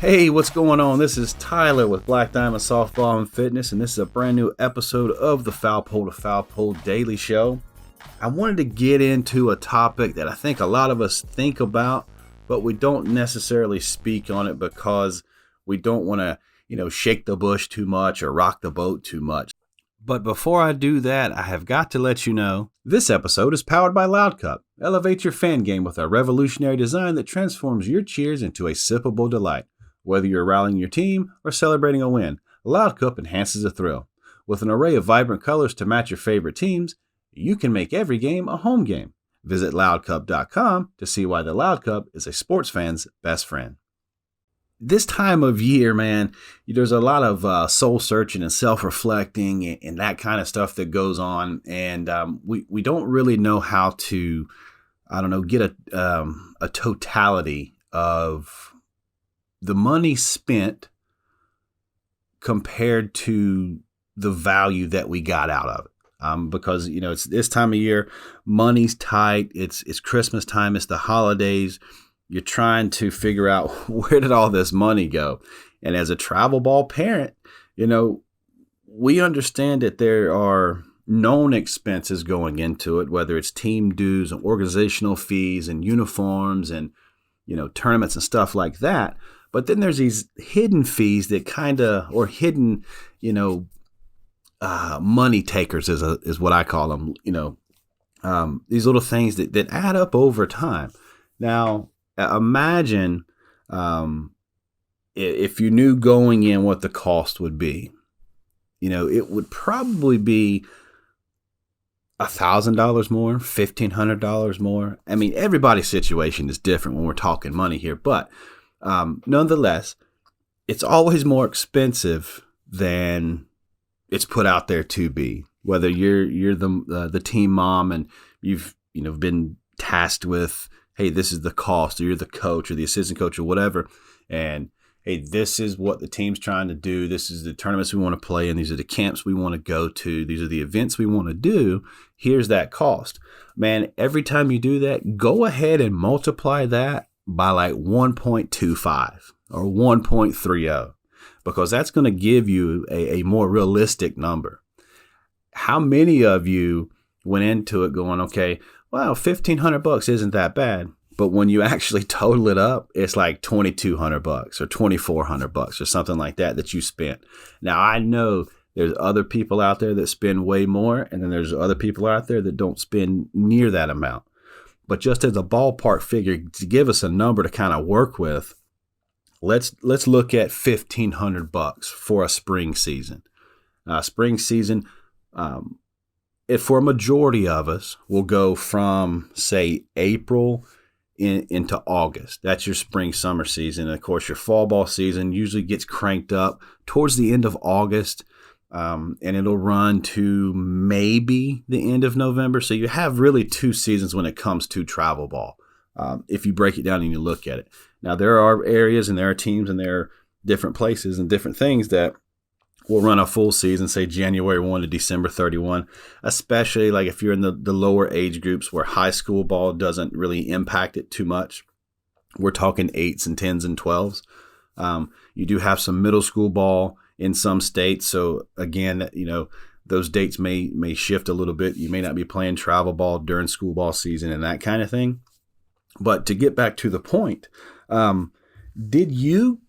Hey, what's going on? This is Tyler with Black Diamond Softball and Fitness, and this is a brand new episode of the FPtFP Daily Show. I wanted to get into a topic that I think a lot of us think about, but we don't necessarily speak on it because we don't want to, shake the bush too much or rock the boat too much. But before I do that, I have got to let you know, this episode is powered by Loud Cup. Elevate your fan game with our revolutionary design that transforms your cheers into a sippable delight. Whether you're rallying your team or celebrating a win, Loud Cup enhances the thrill. With an array of vibrant colors to match your favorite teams, you can make every game a home game. Visit loudcup.com to see why the Loud Cup is a sports fan's best friend. This time of year, man, there's a lot of soul searching and self-reflecting and that kind of stuff that goes on, and we don't really know how to, get a totality of the money spent compared to the value that we got out of it. Because, it's this time of year, money's tight, it's Christmas time, it's the holidays, you're trying to figure out where did all this money go? And as a travel ball parent, we understand that there are known expenses going into it, whether it's team dues and organizational fees and uniforms and, tournaments and stuff like that. But then there's these hidden fees that hidden, money takers is what I call them, these little things that add up over time. Now, imagine if you knew going in what the cost would be, it would probably be $1,000 more, $1,500 more. I mean, everybody's situation is different when we're talking money here, but nonetheless, it's always more expensive than it's put out there to be. Whether you're the team mom and you've been tasked with, hey, this is the cost, or you're the coach or the assistant coach or whatever, and hey, this is what the team's trying to do. This is the tournaments we want to play in. These are the camps we want to go to. These are the events we want to do. Here's that cost. Man, every time you do that, go ahead and multiply that by like 1.25 or 1.30, because that's going to give you a more realistic number. How many of you went into it going, okay, wow, $1,500 isn't that bad. But when you actually total it up, it's like $2,200 or $2,400 or something like that you spent. Now, I know there's other people out there that spend way more, and then there's other people out there that don't spend near that amount. But just as a ballpark figure, to give us a number to kind of work with, let's look at $1,500 for a spring season. Spring season, for a majority of us, will go from, say, April into August. That's your spring summer season. And of course, your fall ball season usually gets cranked up towards the end of August, and it'll run to maybe the end of November. So you have really two seasons when it comes to travel ball, if you break it down and you look at it. Now, there are areas and there are teams and there are different places and different things that will run a full season, say January 1 to December 31, especially like if you're in the lower age groups where high school ball doesn't really impact it too much. We're talking 8s and 10s and 12s. You do have some middle school ball in some states. So again, those dates may shift a little bit. You may not be playing travel ball during school ball season and that kind of thing. But to get back to the point, did you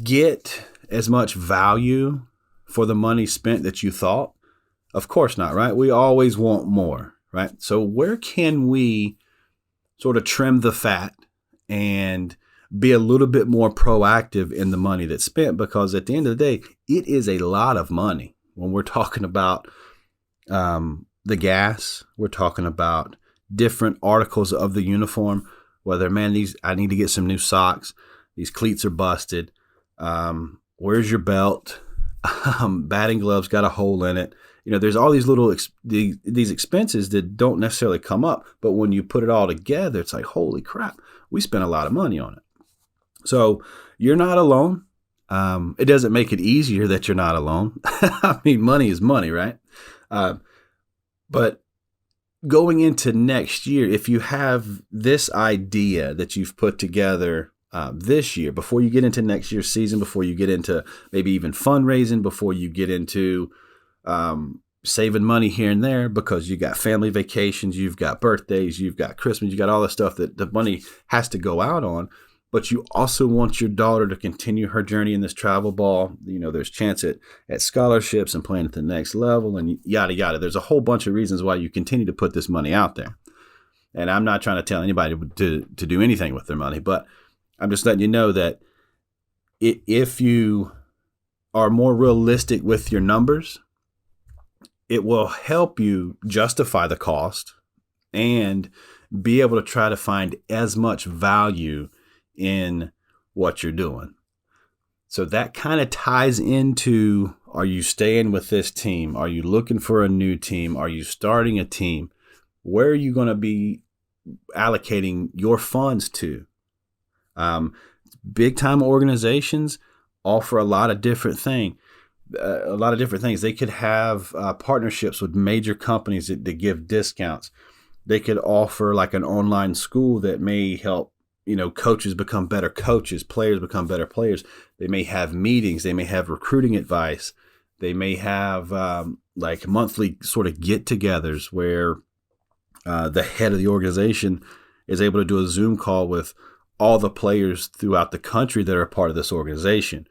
get as much value for the money spent that you thought? Of course not, right? We always want more, right? So where can we sort of trim the fat and be a little bit more proactive in the money that's spent? Because at the end of the day, it is a lot of money. When we're talking about the gas, we're talking about different articles of the uniform, whether, man, I need to get some new socks. These cleats are busted. Where's your belt? Batting gloves got a hole in it. There's all these little these expenses that don't necessarily come up, but when you put it all together, it's like, holy crap, we spent a lot of money on it. So you're not alone. It doesn't make it easier that you're not alone. I mean, money is money, right? But going into next year, if you have this idea that you've put together this year, before you get into next year's season, before you get into maybe even fundraising, before you get into saving money here and there, because you got family vacations, you've got birthdays, you've got Christmas, you got all the stuff that the money has to go out on. But you also want your daughter to continue her journey in this travel ball. There's chance at scholarships and playing at the next level and yada, yada. There's a whole bunch of reasons why you continue to put this money out there. And I'm not trying to tell anybody to do anything with their money, but I'm just letting you know that if you are more realistic with your numbers, it will help you justify the cost and be able to try to find as much value in what you're doing. So that kind of ties into, are you staying with this team? Are you looking for a new team? Are you starting a team? Where are you going to be allocating your funds to? Big time organizations offer a lot of different things. They could have partnerships with major companies that give discounts. They could offer like an online school that may help coaches become better coaches, players become better players. They may have meetings. They may have recruiting advice. They may have like monthly sort of get-togethers where the head of the organization is able to do a Zoom call with all the players throughout the country that are a part of this organization.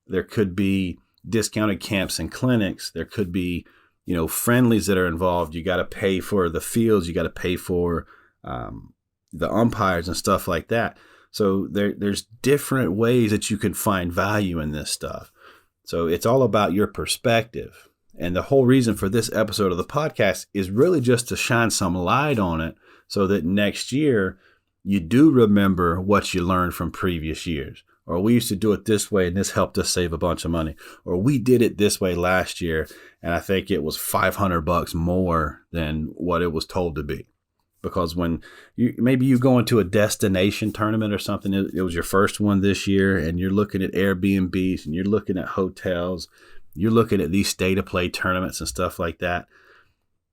There could be discounted camps and clinics. There could be, friendlies that are involved. You got to pay for the fields. You got to pay for the umpires and stuff like that. So there's different ways that you can find value in this stuff. So it's all about your perspective. And the whole reason for this episode of the podcast is really just to shine some light on it so that next year you do remember what you learned from previous years. Or we used to do it this way and this helped us save a bunch of money. Or we did it this way last year and I think it was $500 more than what it was told to be. Because when you go into a destination tournament or something, it was your first one this year and you're looking at Airbnbs and you're looking at hotels, you're looking at these state of play tournaments and stuff like that.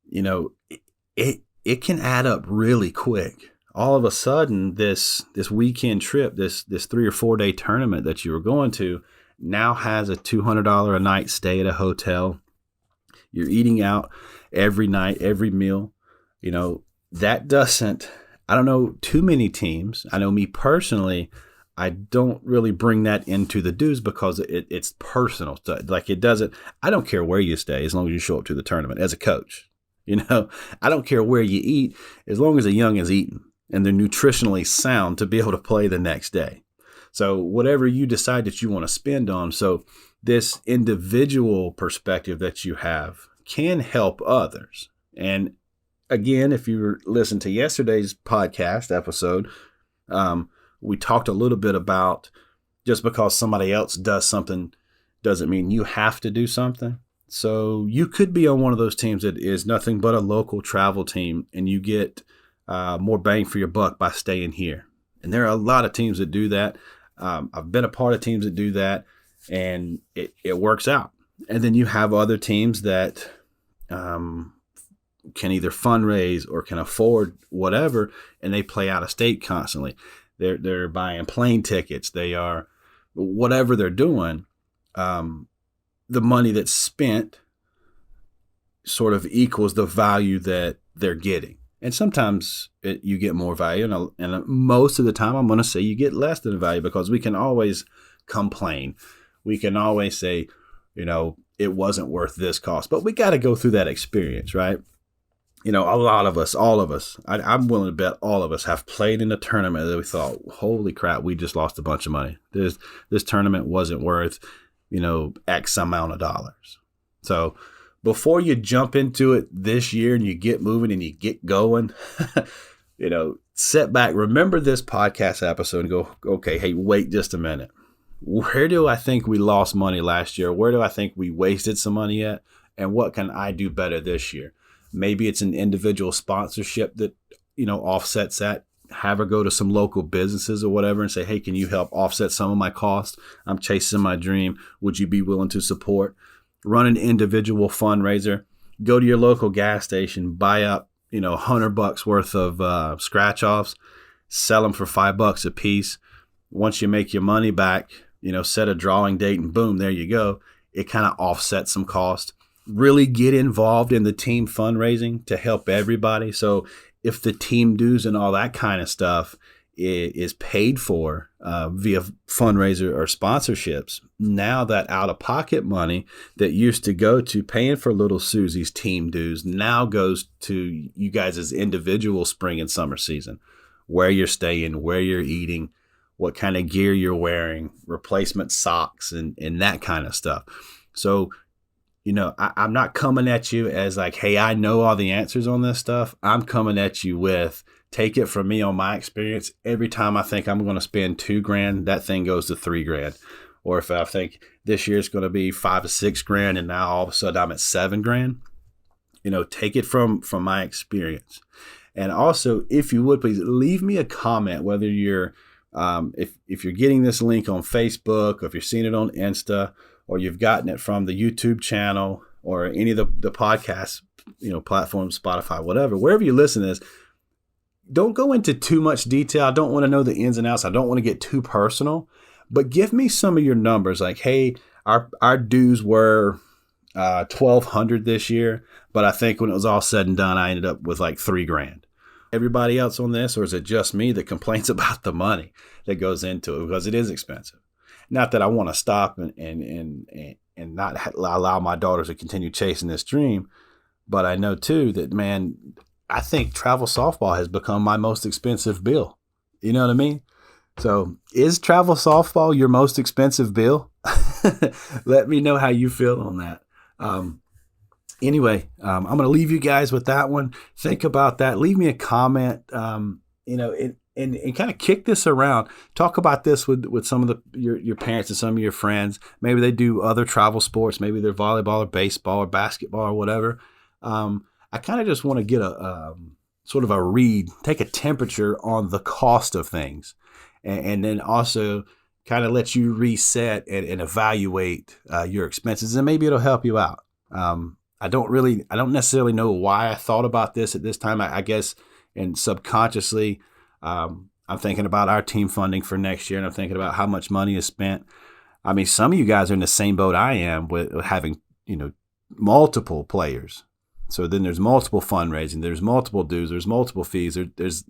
It can add up really quick. All of a sudden, this weekend trip, this 3 or 4 day tournament that you were going to now has a $200 a night stay at a hotel. You're eating out every night, every meal. That doesn't, I don't know too many teams. I know me personally, I don't really bring that into the dues because it's personal. Like it doesn't, I don't care where you stay as long as you show up to the tournament as a coach. I don't care where you eat as long as a young is eating and they're nutritionally sound to be able to play the next day. So whatever you decide that you want to spend on. So this individual perspective that you have can help others. And again, if you listen to yesterday's podcast episode, we talked a little bit about just because somebody else does something doesn't mean you have to do something. So you could be on one of those teams that is nothing but a local travel team and you get more bang for your buck by staying here. And there are a lot of teams that do that. I've been a part of teams that do that and it works out. And then you have other teams that can either fundraise or can afford whatever, and they play out of state constantly. They're buying plane tickets. They are whatever they're doing. The money that's spent sort of equals the value that they're getting. And sometimes you get more value, and most of the time I'm going to say you get less than the value because we can always complain. We can always say, it wasn't worth this cost, but we got to go through that experience, right? A lot of us, all of us, I'm willing to bet all of us have played in a tournament that we thought, holy crap, we just lost a bunch of money. This tournament wasn't worth, X amount of dollars. So before you jump into it this year and you get moving and you get going, sit back, remember this podcast episode and go, okay, hey, wait just a minute. Where do I think we lost money last year? Where do I think we wasted some money at? And what can I do better this year? Maybe it's an individual sponsorship that, offsets that. Have her go to some local businesses or whatever and say, hey, can you help offset some of my costs? I'm chasing my dream. Would you be willing to support? Run an individual fundraiser. Go to your local gas station, buy up, $100 worth of scratch offs, sell them for $5 a piece. once you make your money back, set a drawing date and boom, there you go. It kind of offsets some cost. Really get involved in the team fundraising to help everybody. So if the team dues and all that kind of stuff is paid for via fundraiser or sponsorships, now that out-of-pocket money that used to go to paying for little Susie's team dues now goes to you guys as individual spring and summer season, where you're staying, where you're eating, what kind of gear you're wearing, replacement socks, and that kind of stuff. So, I'm not coming at you as like, hey, I know all the answers on this stuff. I'm coming at you with, take it from me on my experience. Every time I think I'm going to spend $2,000, that thing goes to $3,000. Or if I think this year it's going to be $5,000 to $6,000, and now all of a sudden I'm at $7,000, take it from my experience. And also, if you would, please leave me a comment, whether you're, if you're getting this link on Facebook, or if you're seeing it on Insta, or you've gotten it from the YouTube channel or any of the podcast, platforms, Spotify, whatever, wherever you listen to this, don't go into too much detail. I don't want to know the ins and outs. I don't want to get too personal, but give me some of your numbers. Like, hey, our dues were $1,200 this year, but I think when it was all said and done, I ended up with like $3,000. Everybody else on this, or is it just me that complains about the money that goes into it? Because it is expensive. Not that I want to stop and not allow my daughters to continue chasing this dream, but I know too that, man, I think travel softball has become my most expensive bill. You know what I mean? So is travel softball your most expensive bill? Let me know how you feel on that. Anyway, I'm going to leave you guys with that one. Think about that. Leave me a comment, and kind of kick this around. Talk about this with some of your parents and some of your friends. Maybe they do other travel sports. Maybe they're volleyball or baseball or basketball or whatever. I kind of just want to get a sort of a read, take a temperature on the cost of things, and then also kind of let you reset and evaluate your expenses, and maybe it'll help you out. I don't necessarily know why I thought about this at this time. I guess, and subconsciously, I'm thinking about our team funding for next year, and I'm thinking about how much money is spent. I mean, some of you guys are in the same boat I am with having, multiple players. So then there's multiple fundraising, there's multiple dues, there's multiple fees, there's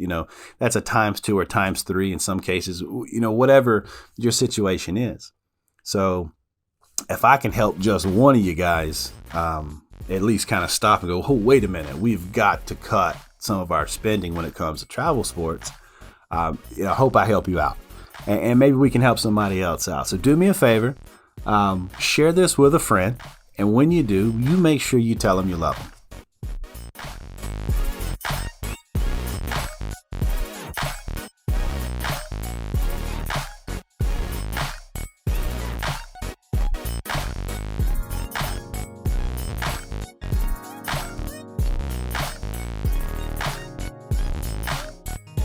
that's a ×2 or ×3 in some cases, whatever your situation is. So if I can help just one of you guys, at least kind of stop and go, oh, wait a minute, we've got to cut some of our spending when it comes to travel sports. I hope I help you out, and maybe we can help somebody else out. So do me a favor, share this with a friend, and when you do, you make sure you tell them you love them.